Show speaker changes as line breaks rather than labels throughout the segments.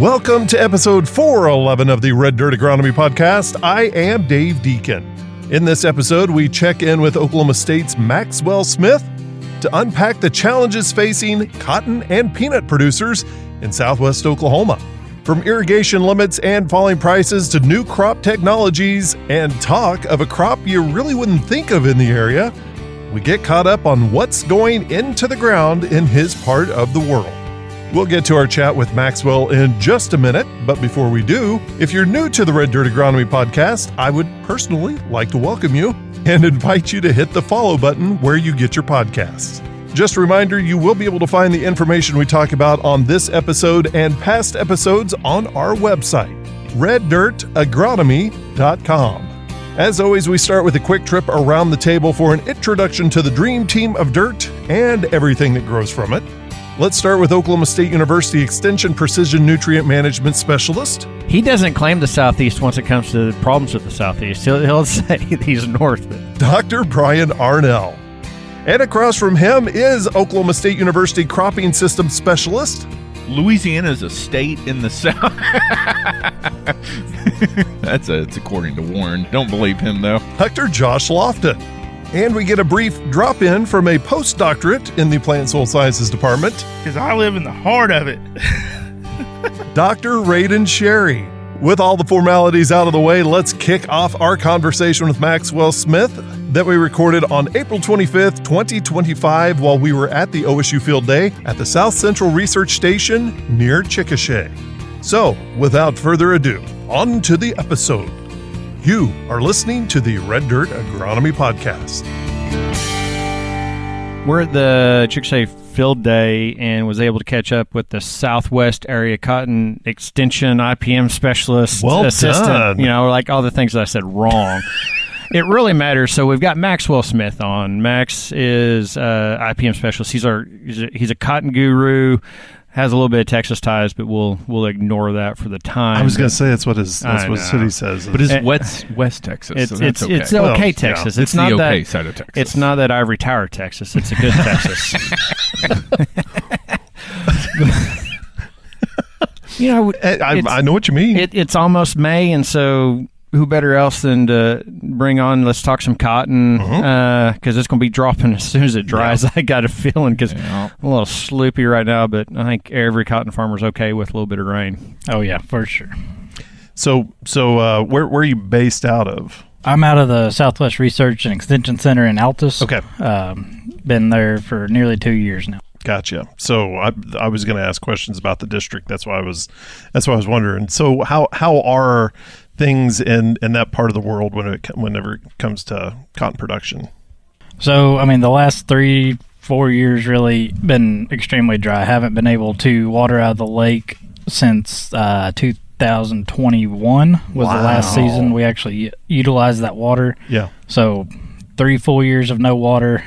Welcome to episode 411 of the Red Dirt Agronomy Podcast. I am Dave Deacon. In this episode, we check in with Oklahoma State's Maxwell Smith to unpack the challenges facing cotton and peanut producers in southwest Oklahoma. From irrigation limits and falling prices to new crop technologies and talk of a crop you really wouldn't think of in the area, we get caught up on what's going into the ground in his part of the world. We'll get to our chat with Maxwell in just a minute, but before we do, if you're new to the Red Dirt Agronomy Podcast, I would personally like to welcome you and invite you to hit the follow button where you get your podcasts. Just a reminder, you will be able to find the information we talk about on this episode and past episodes on our website, reddirtagronomy.com. As always, we start with a quick trip around the table for an introduction to the dream team of dirt and everything that grows from it. Let's start with Oklahoma State University Extension Precision Nutrient Management Specialist.
He doesn't claim the Southeast once it comes to problems with the Southeast. He'll say he's north.
Dr. Brian Arnell. And across from him is Oklahoma State University Cropping System Specialist.
Louisiana is a state in the South. That's according to Warren. Don't believe him, though.
Dr. Josh Lofton. And we get a brief drop-in from a postdoctorate in the Plant Soil Sciences Department.
Because I live in the heart of it.
Dr. Radon Sherry. With all the formalities out of the way, let's kick off our conversation with Maxwell Smith that we recorded on April 25th, 2025, while we were at the OSU Field Day at the South Central Research Station near Chickasha. So, without further ado, on to the episode. You are listening to the Red Dirt Agronomy Podcast.
We're at the Chickasha Field Day and was able to catch up with the Southwest Area Cotton Extension IPM Specialist Assistant.
Done.
You know, like all the things that I said wrong. It really matters. So we've got Maxwell Smith on. Max is IPM Specialist. He's a cotton guru. Has a little bit of Texas ties, but we'll ignore that for the time.
I was going to say that's what his city says.
But it's West Texas, so that's okay.
It's okay, Texas.
Yeah. It's
not
the
that,
okay side of Texas.
It's not that Ivory Tower, Texas. It's a good Texas. You know,
I know what you mean.
It's almost May, and so who better else than to bring on, let's talk some cotton, because it's going to be dropping as soon as it dries. Yeah. I got a feeling, because I'm a little sloopy right now, but I think every cotton farmer's okay with a little bit of rain.
Oh, yeah, for sure.
So where are you based out of?
I'm out of the Southwest Research and Extension Center in Altus.
Okay.
Been there for nearly 2 years now.
Gotcha. So I was going to ask questions about the district. That's why I was wondering. So how are things in that part of the world whenever it comes to cotton production? So, I mean, the last 3-4 years really been extremely dry. I haven't been able to water out of the lake since 2021 was the last season we actually utilized that water. Yeah. So 3 full years of no water.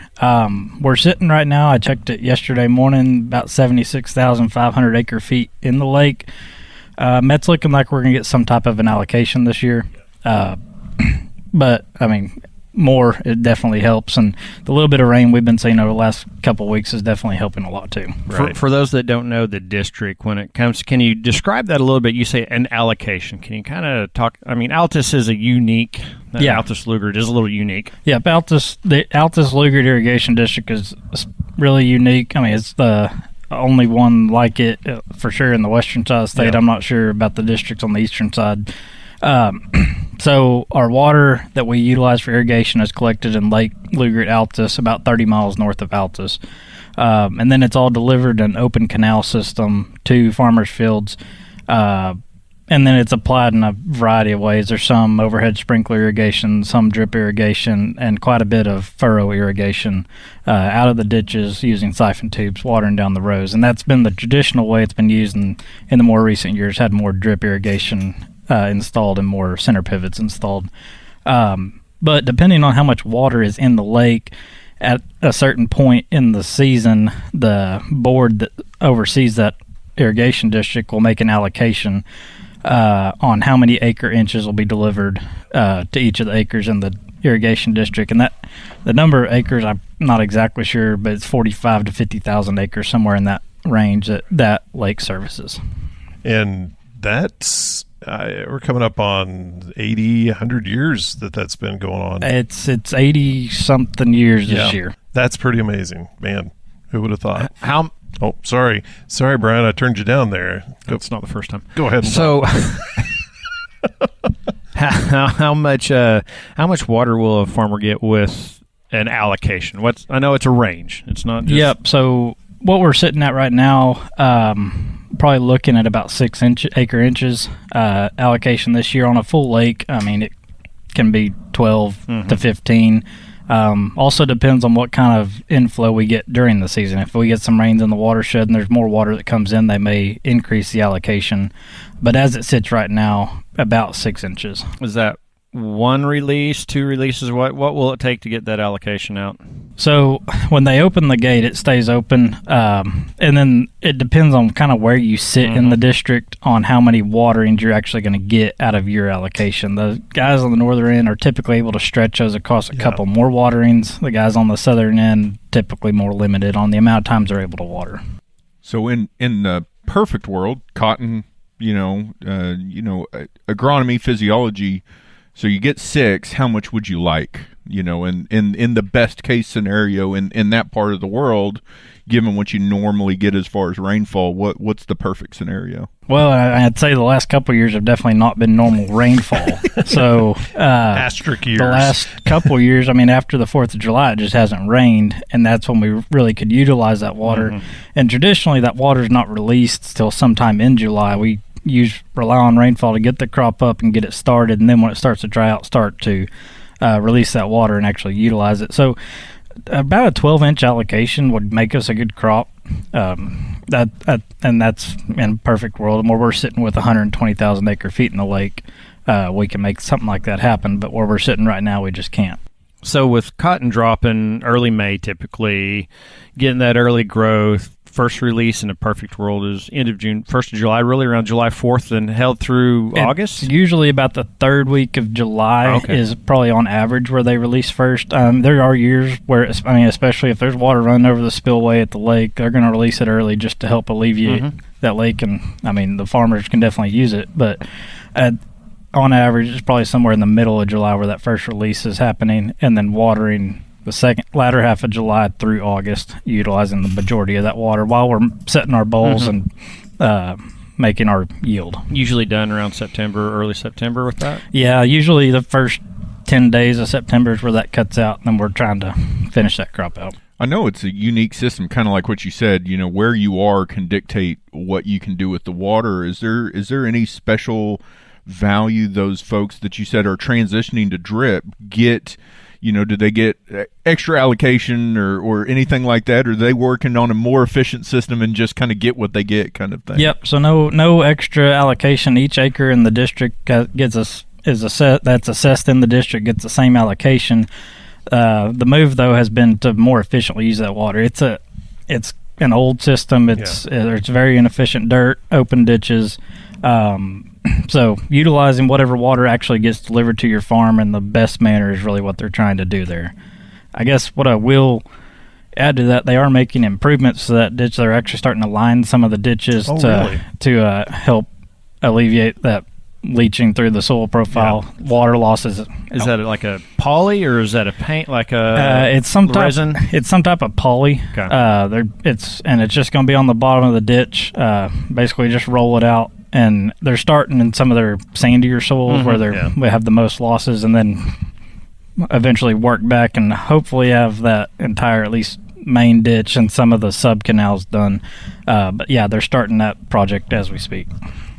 We're sitting right now, I checked it yesterday morning, about 76,500 acre feet in the lake. It's looking like we're going to get some type of an allocation this year. But, I mean, more, it definitely helps. And the little bit of rain we've been seeing over the last couple of weeks is definitely helping a lot, too.
Right. For those that don't know the district, when it comes, can you describe that a little bit? You say an allocation. Can you kind of talk? I mean, Altus is a unique. Yeah. Altus Lugert is a little unique.
Yeah, the Altus Lugert Irrigation District is really unique. I mean, it's the only one like it for sure in the western side of the state. Yeah. I'm not sure about the districts on the eastern side. So our water that we utilize for irrigation is collected in Lake Lugert-Altus, about 30 miles north of Altus. And then it's all delivered in an open canal system to farmers' fields. And then it's applied in a variety of ways. There's some overhead sprinkler irrigation, some drip irrigation, and quite a bit of furrow irrigation out of the ditches using siphon tubes, watering down the rows. And that's been the traditional way it's been used in the more recent years, had more drip irrigation installed and more center pivots installed. But depending on how much water is in the lake, at a certain point in the season, the board that oversees that irrigation district will make an allocation on how many acre inches will be delivered to each of the acres in the irrigation district. And that the number of acres, I'm not exactly sure, but it's 45 to 50,000 acres, somewhere in that range that lake services.
And that's we're coming up on 80, 100 years that's been going on.
It's 80-something years this year.
That's pretty amazing, man. Who would have thought?
How?
Oh, sorry, Brian. I turned you down there.
That's not the first time.
Go ahead.
So, how much water will a farmer get with an allocation? I know it's a range. It's not. Just...
Yep. So what we're sitting at right now, probably looking at about 6 acre inches allocation this year on a full lake. I mean, it can be 12 to 15. Also depends on what kind of inflow we get during the season. If we get some rains in the watershed and there's more water that comes in, they may increase the allocation. But as it sits right now, about 6 inches.
Is that one release, 2 releases? What will it take to get that allocation out?
So when they open the gate, it stays open, and then it depends on kind of where you sit in the district on how many waterings you're actually going to get out of your allocation. The guys on the northern end are typically able to stretch those across a couple more waterings. The guys on the southern end typically more limited on the amount of times they're able to water.
So in the perfect world, cotton, agronomy, physiology. So you get 6. How much would you like? In the best case scenario in that part of the world, given what you normally get as far as rainfall, what's the perfect scenario?
Well, I'd say the last couple of years have definitely not been normal rainfall. So
asterisk years.
The last couple of years, I mean, after the 4th of July, it just hasn't rained, and that's when we really could utilize that water. And traditionally, that water is not released till sometime in July. We rely on rainfall to get the crop up and get it started, and then when it starts to dry out, start to release that water and actually utilize it. So about a 12-inch allocation would make us a good crop. And that's in a perfect world. And where we're sitting with 120,000 acre feet in the lake, we can make something like that happen. But where we're sitting right now, we just can't.
So with cotton dropping early May, typically getting that early growth, first release in a perfect world is end of June, 1st of July, really around July 4th and held through August?
Usually about the 3rd week of July is probably on average where they release first. There are years where, especially if there's water running over the spillway at the lake, they're going to release it early just to help alleviate that lake. And, the farmers can definitely use it. But on average, it's probably somewhere in the middle of July where that first release is happening, and then watering the latter half of July through August, utilizing the majority of that water while we're setting our bowls and making our yield.
Usually done around September, early September with that?
Yeah, usually the first 10 days of September is where that cuts out, and then we're trying to finish that crop out.
I know it's a unique system, kind of like what you said, where you are can dictate what you can do with the water. Is there any special value those folks that you said are transitioning to drip get? Do they get extra allocation or anything like that? Or are they working on a more efficient system and just kind of get what they get kind of thing?
Yep. So no extra allocation. Each acre in the district that's assessed in the district gets the same allocation. The move, though, has been to more efficiently use that water. It's an old system. It's very inefficient dirt, open ditches. So utilizing whatever water actually gets delivered to your farm in the best manner is really what they're trying to do there. I guess what I will add to that, they are making improvements to that ditch. They're actually starting to line some of the ditches to help alleviate that leaching through the soil profile, water losses.
Is that like a poly or is that a paint, like a
it's some
resin?
It's some type of poly.
Okay.
It's just going to be on the bottom of the ditch. Basically, just roll it out. And they're starting in some of their sandier soils where we have the most losses, and then eventually work back and hopefully have that entire at least main ditch and some of the sub canals done. But yeah, they're starting that project as we speak.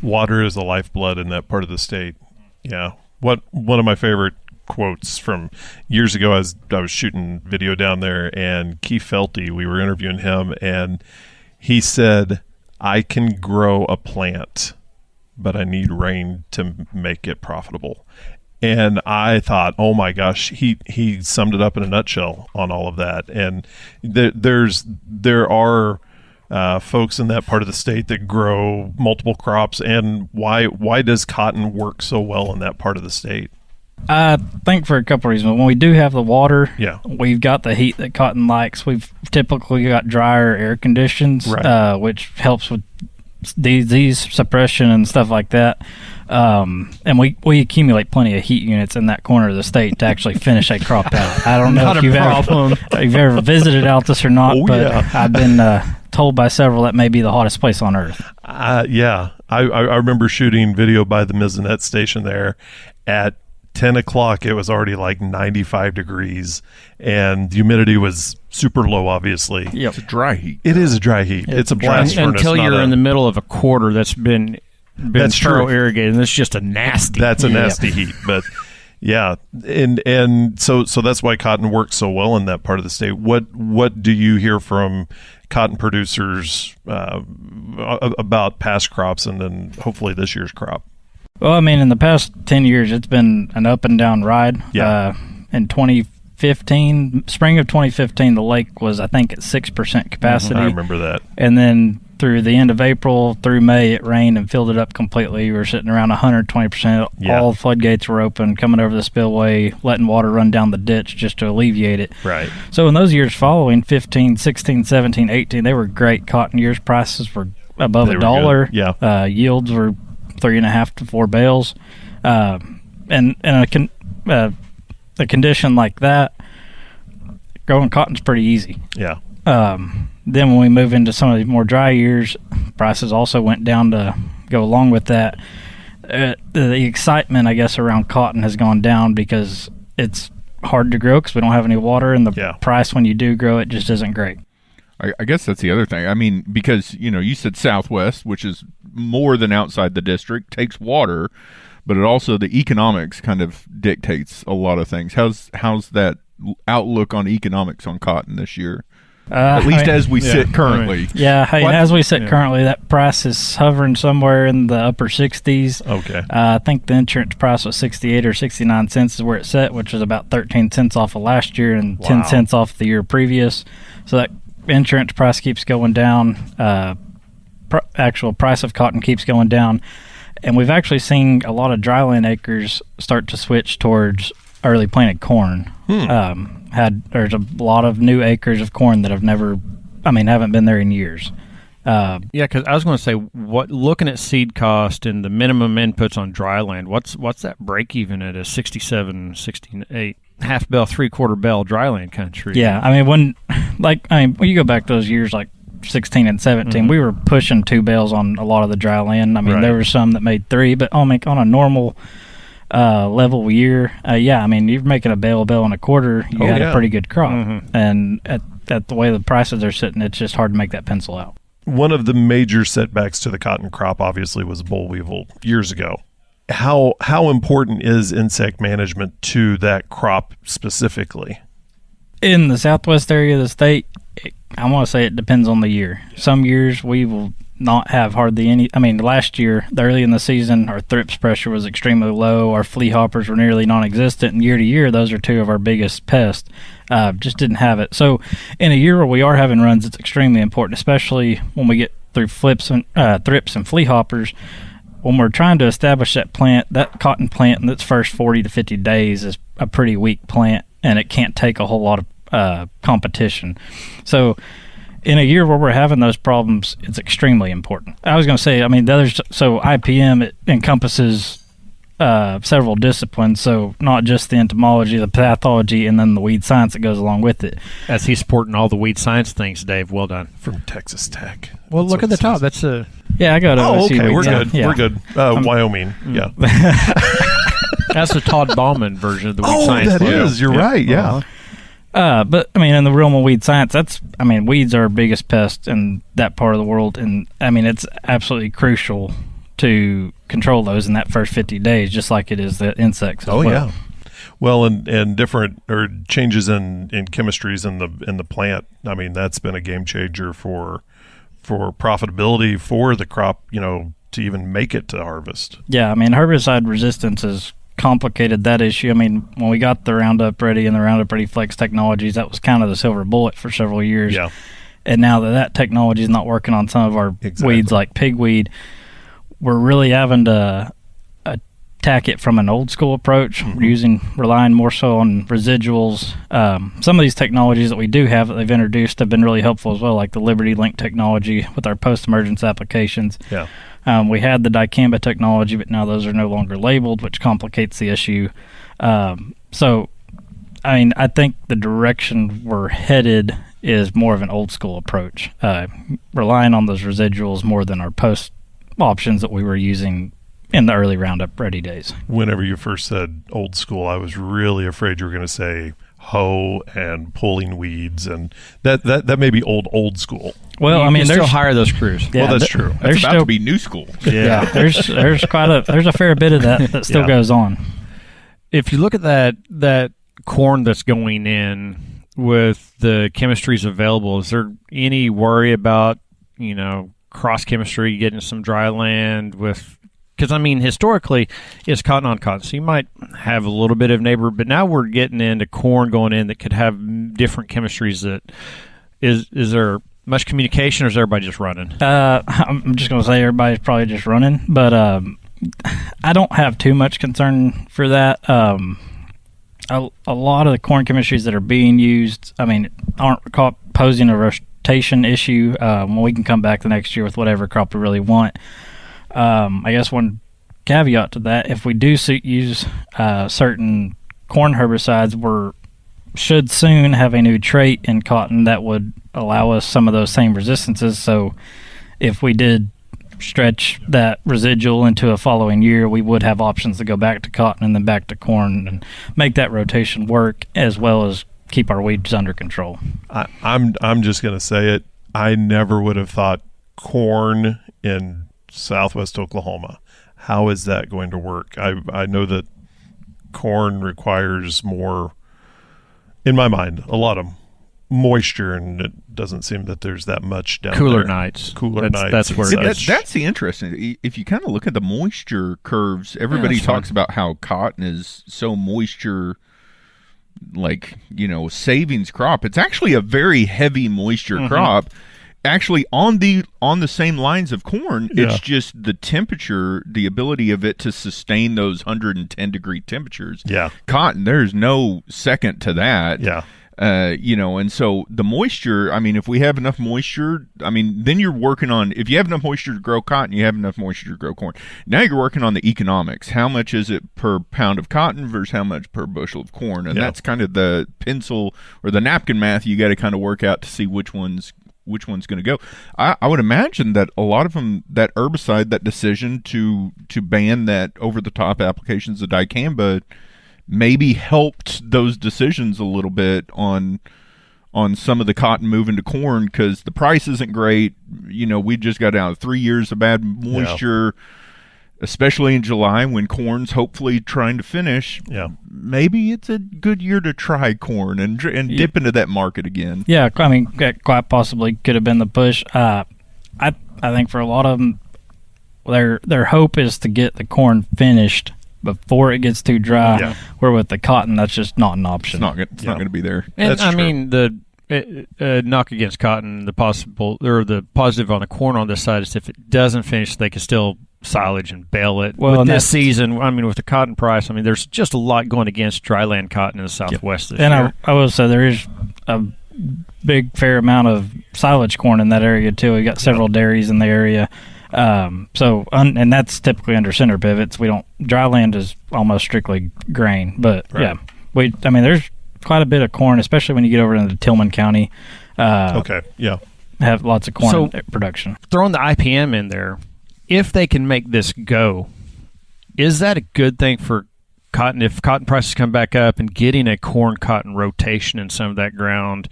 Water is the lifeblood in that part of the state. Yeah. One of my favorite quotes from years ago, I was shooting video down there, and Keith Felty, we were interviewing him, and he said, "I can grow a plant, but I need rain to make it profitable." And I thought, oh my gosh, he summed it up in a nutshell on all of that. And there are folks in that part of the state that grow multiple crops. And why does cotton work so well in that part of the state?
I think for a couple of reasons. When we do have the water, we've got the heat that cotton likes. We've typically got drier air conditions, which helps with disease suppression and stuff like that. And we accumulate plenty of heat units in that corner of the state to actually finish a crop out. I don't know if you've ever visited Altus or not, but I've been told by several that may be the hottest place on earth.
Yeah. I remember shooting video by the Mizonet station there at 10 o'clock. It was already like 95 degrees and humidity was super low, obviously.
Yep. It's a dry heat.
It is a dry heat. It's a blast furnace.
Until you're in the middle of a quarter that's been thorough irrigated, and it's just a nasty.
That's a nasty heat, but yeah, and so that's why cotton works so well in that part of the state. What do you hear from cotton producers about past crops and then hopefully this year's crop?
Well, I mean, in the past 10 years, it's been an up and down ride.
Yeah.
In 2015, spring of 2015, the lake was, I think, at 6% capacity.
I remember that.
And then through the end of April through May, it rained and filled it up completely. We were sitting around 120%.
Yeah.
All floodgates were open, coming over the spillway, letting water run down the ditch just to alleviate it.
Right.
So in those years following, 15, 16, 17, 18, they were great cotton years. Prices were above $1.
Yeah.
Yields were 3.5 to 4 bales. And a condition like that, growing cotton's pretty easy.
Yeah.
Then when we move into some of the more dry years, prices also went down to go along with that. The excitement, I guess, around cotton has gone down because it's hard to grow because we don't have any water, and the price when you do grow it just isn't great.
I guess that's the other thing. I mean, because, you said Southwest, which is more than outside the district, takes water, but it also, the economics kind of dictates a lot of things. How's that outlook on economics on cotton this year? At least as we sit currently.
As we sit currently, that price is hovering somewhere in the upper 60s.
Okay.
I think the insurance price was 68 or 69 cents is where it's set, which was about 13 cents off of last year and 10 cents off the year previous. So that insurance price keeps going down. Actual price of cotton keeps going down. And we've actually seen a lot of dryland acres start to switch towards early planted corn. There's a lot of new acres of corn that haven't been there in years.
Because I was going to say, looking at seed cost and the minimum inputs on dryland, what's that break even at a 67, 68 half bell, 3/4 bell dryland country?
Yeah, when you go back those years like 16 and 17, we were pushing 2 bales on a lot of the dryland. There were some that made 3, but on a normal level year, you're making a bale and a quarter. You had a pretty good crop, and at the way the prices are sitting, it's just hard to make that pencil out.
One of the major setbacks to the cotton crop, obviously, was boll weevil years ago. How important is insect management to that crop specifically?
In the southwest area of the state, I want to say it depends on the year. Some years we will not have hardly any. Last year, early in the season, our thrips pressure was extremely low. Our flea hoppers were nearly non-existent. And year to year, those are 2 of our biggest pests. Just didn't have it. So in a year where we are having runs, it's extremely important, especially when we get through thrips and flea hoppers. When we're trying to establish that cotton plant in its first 40 to 50 days is a pretty weak plant, and it can't take a whole lot of competition. So in a year where we're having those problems, it's extremely important. I was going to say, IPM, it encompasses several disciplines, so not just the entomology, the pathology, and then the weed science that goes along with it.
As he's supporting all the weed science things, Dave. Well done.
From Texas Tech.
Well, look at the top. That's a...
Yeah, I got
OSU.
Okay,
we're good. Yeah. We're good. Wyoming. Yeah.
That's the Todd Bauman version of the weed science.
Oh, that is. You're right. Yeah.
But in the realm of weed science, weeds are our biggest pest in that part of the world, and it's absolutely crucial to control those in that first 50 days, just like it is the insects as well.
Yeah. Well, and different or changes in chemistries in the plant. That's been a game changer for profitability for the crop, to even make it to harvest.
Yeah, herbicide resistance is complicated that issue. When we got the Roundup Ready and the Roundup Ready Flex technologies, that was kind of the silver bullet for several years.
Yeah.
And now that technology is not working on some of our weeds like pigweed, we're really having to attack it from an old school approach, relying more so on residuals. Some of these technologies that we do have that they've introduced have been really helpful as well, like the Liberty Link technology with our post-emergence applications.
Yeah.
We had the dicamba technology, but now those are no longer labeled, which complicates the issue. So, I mean, I think the direction we're headed is more of an old school approach, relying on those residuals more than our post options that we were using in the early Roundup Ready days.
Whenever you first said old school, I was really afraid you were going to say hoe and pulling weeds, and that may be old school.
Well,
you
I mean,
can
there's
still hire those crews.
Yeah, well, that's true.
That's about to be new school.
Yeah, there's a fair bit of that still goes on.
If you look at that corn that's going in with the chemistries available, is there any worry about, cross chemistry, getting some dry land with, because I mean, historically it's cotton on cotton, so you might have a little bit of neighbor, but now we're getting into corn going in that could have different chemistries. That is there much communication, or is everybody just running?
I'm just going to say everybody's probably just running, but I don't have too much concern for that. A lot of the corn chemistries that are being used, I mean, aren't posing a rotation issue when we can come back the next year with whatever crop we really want. I guess one caveat to that, if we do use certain corn herbicides, we should soon have a new trait in cotton that would allow us some of those same resistances. So if we did stretch that residual into a following year, we would have options to go back to cotton and then back to corn and make that rotation work, as well as keep our weeds under control.
I'm just going to say it. I never would have thought corn in southwest Oklahoma. How is that going to work? I know that corn requires more, in my mind, a lot of moisture, and it doesn't seem that there's that much down
Cooler
there.
nights.
That's
where
that's the interesting. If you kind of look at the moisture curves, everybody talks about how cotton is so moisture, savings crop. It's actually a very heavy moisture crop. Actually, on the same lines of corn, it's just the temperature, the ability of it to sustain those 110 degree temperatures.
Yeah,
cotton, there's no second to that.
Yeah.
And so the moisture, I mean, if we have enough moisture, I mean, then you're working on, if you have enough moisture to grow cotton, you have enough moisture to grow corn. Now you're working on the economics. How much is it per pound of cotton versus how much per bushel of corn? And that's kind of the pencil or the napkin math you got to kind of work out to see which one's going to go. I would imagine that a lot of them, that herbicide, that decision to ban that over-the-top applications of dicamba maybe helped those decisions a little bit on some of the cotton moving to corn, because the price isn't great. We just got out of 3 years of bad moisture, especially in July when corn's hopefully trying to finish. Yeah, maybe it's a good year to try corn and dip into that market again.
Yeah, I mean, that quite possibly could have been the push. I think for a lot of them, their hope is to get the corn finished before it gets too dry. Where with the cotton, that's just not an option.
It's not going to be there.
And
that's true.
Mean, the knock against cotton, the positive on the corn on this side is if it doesn't finish, they can still silage and bale it. Well, with this season, I mean, with the cotton price, I mean, there's just a lot going against dryland cotton in the Southwest this year.
And I will say there is a fair amount of silage corn in that area too. We got several dairies in the area. And that's typically under center pivots. Dryland is almost strictly grain, but there's quite a bit of corn, especially when you get over into Tillman County. Have lots of corn production.
Throwing the IPM in there, if they can make this go, is that a good thing for cotton? If cotton prices come back up, and getting a corn cotton rotation in some of that ground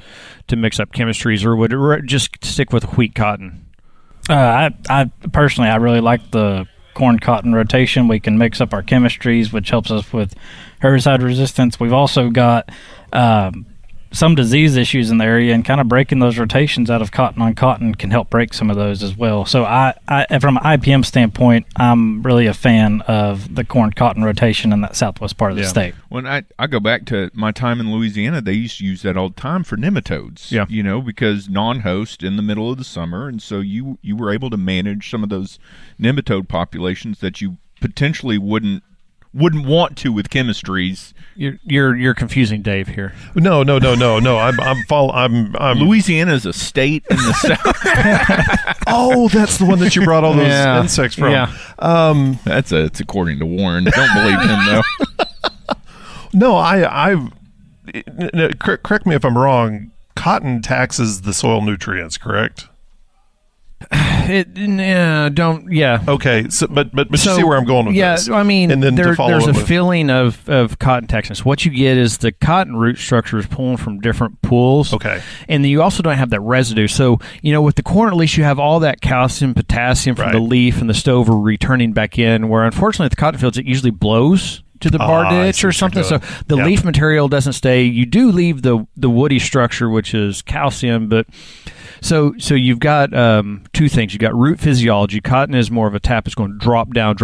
to mix up chemistries, or would it just stick with wheat cotton?
I personally, I really like the corn cotton rotation. We can mix up our chemistries, which helps us with herbicide resistance. We've also got some disease issues in the area, and kind of breaking those rotations out of cotton on cotton can help break some of those as well. So I from an IPM standpoint, I'm really a fan of the corn cotton rotation in that southwest part of the state.
When I go back to my time in Louisiana, they used to use that all the time for nematodes. Because non-host in the middle of the summer, and so you were able to manage some of those nematode populations that you potentially wouldn't wouldn't want to with chemistries.
You're confusing Dave here.
No. I'm
Louisiana's a state in the South.
Oh, that's the one that you brought all those insects from.
Yeah. It's according to Warren. Don't believe him though.
No, correct me if I'm wrong. Cotton taxes the soil nutrients, correct? Okay, so but you see where I'm going with this.
Yeah, I mean,
and then
there's a feeling of cotton taxiness. What you get is the cotton root structure is pulling from different pools.
Okay.
And you also don't have that residue. So, with the corn, at least you have all that calcium, potassium from the leaf and the stover returning back in, where unfortunately at the cotton fields, it usually blows to the bar ditch or something. So the leaf material doesn't stay. You do leave the woody structure, which is calcium, but so you've got two things. You've got root physiology. Cotton is more of a tap. It's going to drop down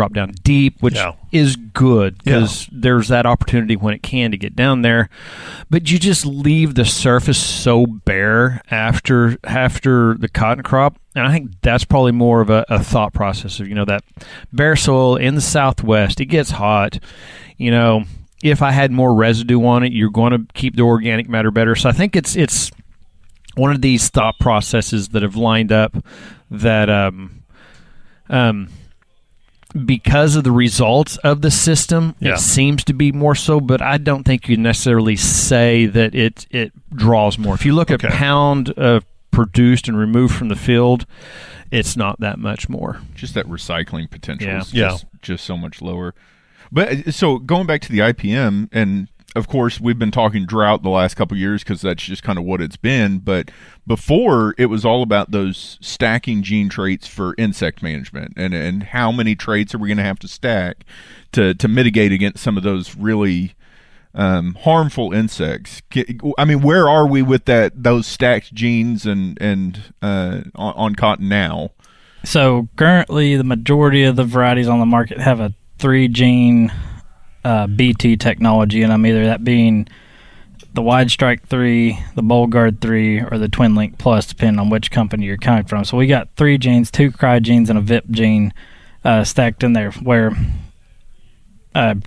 deep, which is good because there's that opportunity when it can to get down there. But you just leave the surface so bare after the cotton crop. And I think that's probably more of a thought process of, that bare soil in the Southwest, it gets hot. If I had more residue on it, you're going to keep the organic matter better. So I think it's one of these thought processes that have lined up that because of the results of the system, it seems to be more so, but I don't think you necessarily say that it draws more. If you look at pound produced and removed from the field, it's not that much more.
Just that recycling potential is just so much lower. But so going back to the IPM, and of course we've been talking drought the last couple of years because that's just kind of what it's been. But before, it was all about those stacking gene traits for insect management, and how many traits are we going to have to stack to mitigate against some of those really harmful insects. I mean, where are we with those stacked genes and on cotton now?
So currently, the majority of the varieties on the market have a 3-gene BT technology, and either that being the Wide Strike 3, the Bollgard 3, or the Twin Link Plus, depending on which company you're coming from. So we got 3 genes, 2 cry-genes, and a VIP gene stacked in there, where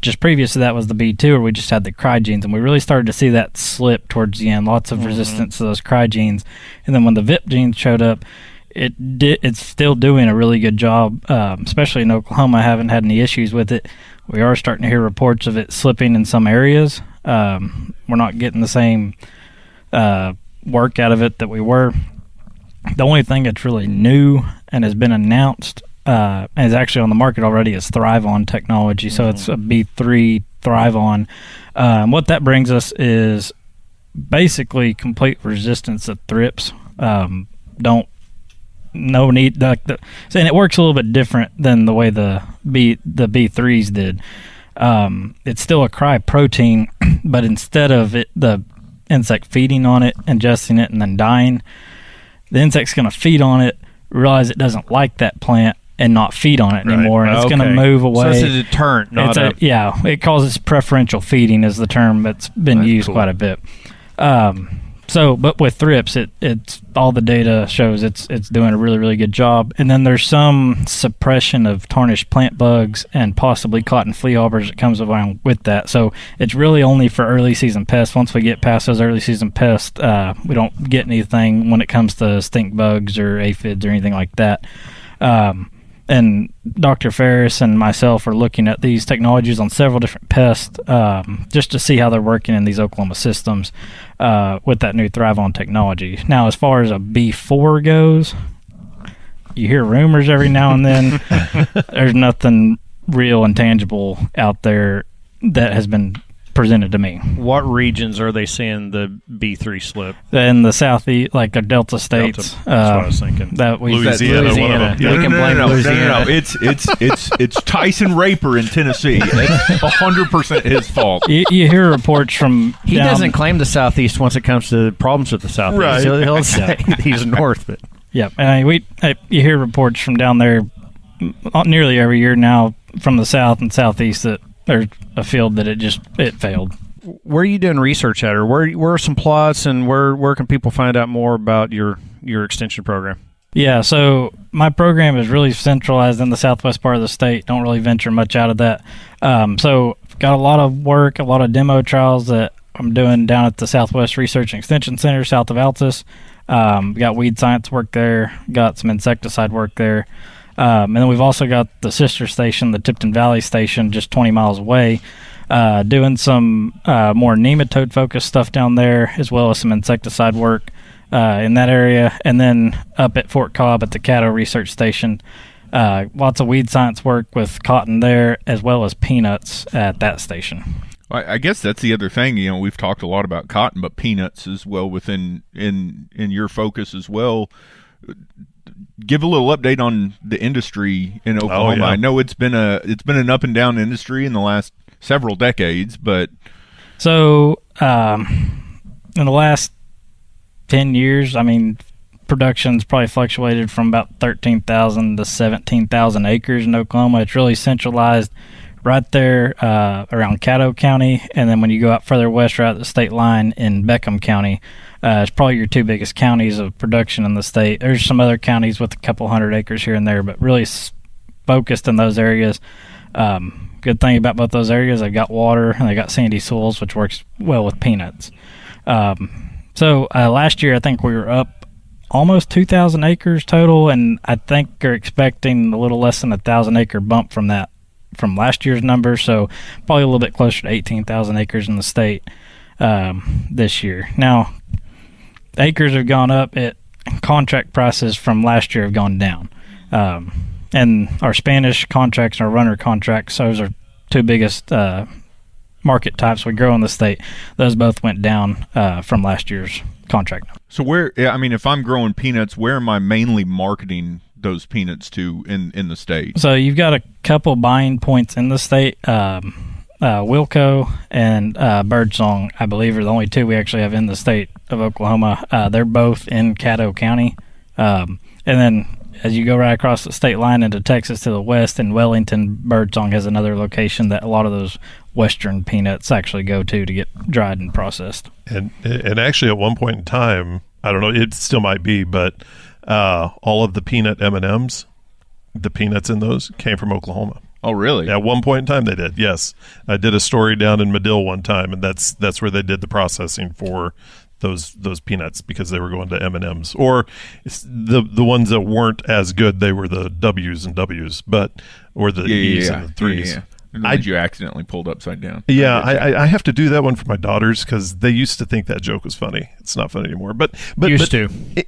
just previous to that was the B2, where we just had the cry genes, and we really started to see that slip towards the end. Lots of resistance to those cry genes, and then when the VIP genes showed up, it's still doing a really good job, especially in Oklahoma. I haven't had any issues with it. We are starting to hear reports of it slipping in some areas. We're not getting the same work out of it that we were. The only thing that's really new and has been announced and is actually on the market already is ThriveOn technology. So it's a B3 ThriveOn. What that brings us is basically complete resistance of thrips. No need, and it works a little bit different than the way the B3s did. It's still a cry protein, but instead of the insect feeding on it, ingesting it, and then dying, the insect's going to feed on it, realize it doesn't like that plant, and not feed on it anymore, and it's going to move away.
So it's a deterrent,
it causes preferential feeding is the term that's been used quite a bit. But with thrips, it's all the data shows it's doing a really, really good job. And then there's some suppression of tarnished plant bugs and possibly cotton flea harbors that comes along with that. So it's really only for early season pests. Once we get past those early season pests, we don't get anything when it comes to stink bugs or aphids or anything like that. And Dr. Ferris and myself are looking at these technologies on several different pests just to see how they're working in these Oklahoma systems with that new ThriveOn technology. Now, as far as a B4 goes, you hear rumors every now and then. There's nothing real and tangible out there that has been presented to me.
What regions are they seeing the B3 slip?
In the southeast, like the Delta states.
That's what I was thinking.
Louisiana.
We can blame Louisiana.
No. It's Tyson Raper in Tennessee. It's 100% his fault.
You hear reports from
he doesn't claim the southeast once it comes to problems with the southeast.
Right.
He'll say he's north, but
yeah. You hear reports from down there nearly every year now from the south and southeast that there's a field that it failed.
Where are you doing research at, or where are some plots, and where can people find out more about your extension program?
Yeah, so my program is really centralized in the southwest part of the state. Don't really venture much out of that. So got a lot of work, a lot of demo trials that I'm doing down at the Southwest Research and Extension Center south of Altus. Got weed science work there, got some insecticide work there. And then we've also got the sister station, the Tipton Valley Station, just 20 miles away, doing some more nematode-focused stuff down there, as well as some insecticide work in that area. And then up at Fort Cobb at the Caddo Research Station, lots of weed science work with cotton there, as well as peanuts at that station.
I guess that's the other thing. We've talked a lot about cotton, but peanuts as well within in your focus as well. Give a little update on the industry in Oklahoma.
Oh, yeah.
I know it's been an up and down industry in the last several decades, but
so in the last 10 years, production's probably fluctuated from about 13,000 to 17,000 acres in Oklahoma. It's really centralized right there around Caddo County, and then when you go out further west, right at the state line in Beckham County, it's probably your two biggest counties of production in the state. There's some other counties with a couple hundred acres here and there, but really focused in those areas. Good thing about both those areas, they've got water and they got sandy soils, which works well with peanuts. So last year, I think we were up almost 2,000 acres total, and I think they're expecting a little less than 1,000 acre bump from last year's number, so probably a little bit closer to 18,000 acres in the state this year. Now, acres have gone up, contract prices from last year have gone down. And our Spanish contracts and our runner contracts, those are two biggest market types we grow in the state. Those both went down from last year's contract.
So if I'm growing peanuts, where am I mainly marketing those peanuts to in the state?
So you've got a couple buying points in the state. Wilco and Birdsong, I believe, are the only two we actually have in the state of Oklahoma. They're both in Caddo County. And then as you go right across the state line into Texas to the west, in Wellington, Birdsong has another location that a lot of those western peanuts actually go to get dried and processed.
And actually, at one point in time, I don't know, it still might be, but all of the peanut M&Ms, the peanuts in those came from Oklahoma.
Oh, really?
At one point in time, they did. Yes, I did a story down in Medill one time, and that's where they did the processing for those peanuts, because they were going to M&Ms, or the ones that weren't as good. They were the W's and W's, or the E's and the 3's.
Yeah. You accidentally pulled upside down.
Yeah, I have to do that one for my daughters because they used to think that joke was funny. It's not funny anymore. But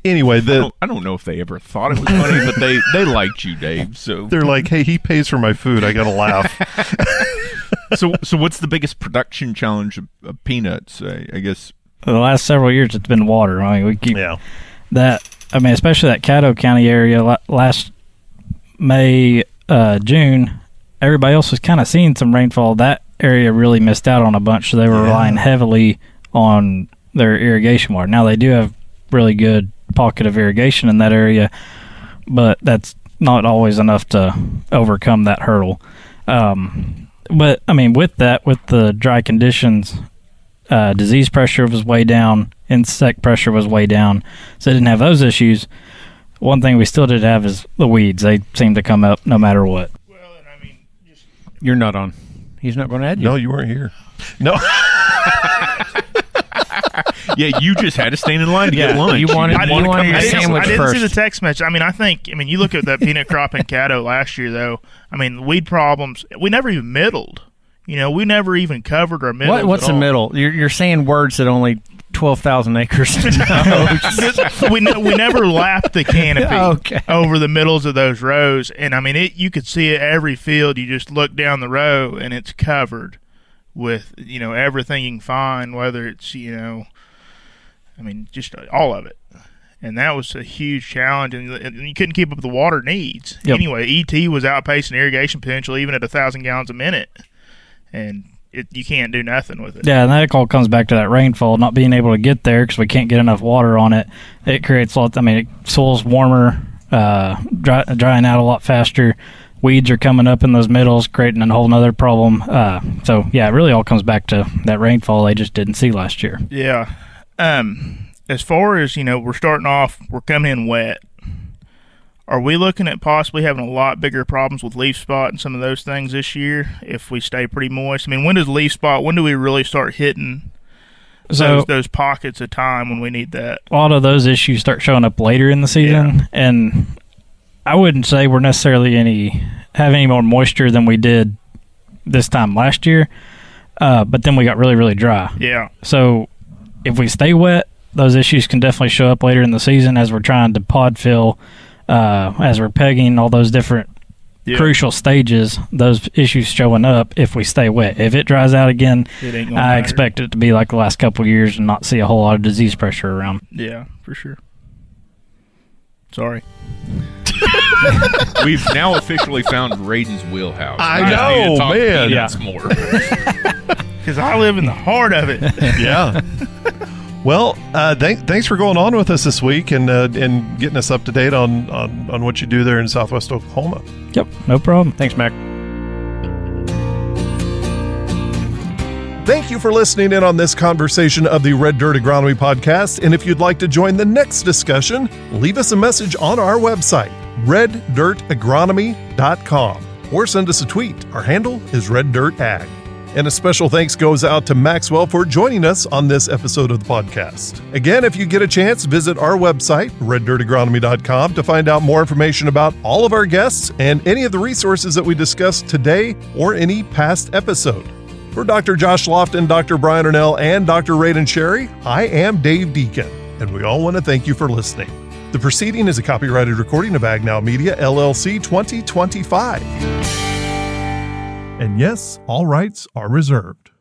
anyway,
I don't know if they ever thought it was funny, but they liked you, Dave. So
they're like, "Hey, he pays for my food. I got to laugh."
So what's the biggest production challenge of peanuts? I guess
the last several years it's been water. We keep that. Especially that Caddo County area. Last May, June, everybody else was kind of seeing some rainfall. That area really missed out on a bunch, so they were relying heavily on their irrigation water. Now they do have really good pocket of irrigation in that area, but that's not always enough to overcome that hurdle. But with the dry conditions, disease pressure was way down, insect pressure was way down, so they didn't have those issues. One thing we still did have is the weeds. They seem to come up no matter what.
You're not on. He's not going to add you.
No, you weren't here. No.
Yeah, you just had to stand in line to get lunch.
You wanted your sandwich
I didn't
first.
see the text message. You look at that peanut crop in Caddo last year, though. Weed problems. We never even middled. We never even covered our middles.
What's the middle? You're saying words that only 12,000 acres.
we never lapped the canopy over the middles of those rows, and you could see it every field. You just look down the row and it's covered with everything you can find, whether it's just all of it. And that was a huge challenge, and you couldn't keep up with the water needs.
Yep.
Anyway, ET was outpacing irrigation potential even at 1,000 gallons a minute, and you can't do nothing with it.
Yeah, and that all comes back to that rainfall, not being able to get there because we can't get enough water on it. It creates soil's warmer, drying out a lot faster. Weeds are coming up in those middles, creating a whole nother problem. It really all comes back to that rainfall they just didn't see last year.
Yeah. As far as, we're starting off, we're coming in wet. Are we looking at possibly having a lot bigger problems with leaf spot and some of those things this year if we stay pretty moist? I mean, when does leaf spot, when do we really start hitting those pockets of time when we need that?
A lot of those issues start showing up later in the season, and I wouldn't say we're necessarily have any more moisture than we did this time last year, but then we got really, really dry.
Yeah.
So if we stay wet, those issues can definitely show up later in the season as we're trying to pod fill, as we're pegging all those different crucial stages, those issues showing up if we stay wet. If it dries out again, I expect it to be like the last couple of years and not see a whole lot of disease pressure around.
Yeah, for sure. Sorry.
We've now officially found Raiden's wheelhouse.
I know, man.
Peanuts more.
Because I live in the heart of it.
Yeah. Well, thanks for going on with us this week and getting us up to date on what you do there in Southwest Oklahoma.
Yep, no problem.
Thanks, Mac.
Thank you for listening in on this conversation of the Red Dirt Agronomy Podcast. And if you'd like to join the next discussion, leave us a message on our website, reddirtagronomy.com, or send us a tweet. Our handle is reddirtag. And a special thanks goes out to Maxwell for joining us on this episode of the podcast. Again, if you get a chance, visit our website, reddirtagronomy.com, to find out more information about all of our guests and any of the resources that we discussed today or any past episode. For Dr. Josh Lofton, Dr. Brian Arnell, and Dr. Raiden Sherry, I am Dave Deacon, and we all want to thank you for listening. The proceeding is a copyrighted recording of Agnow Media, LLC 2025. And yes, all rights are reserved.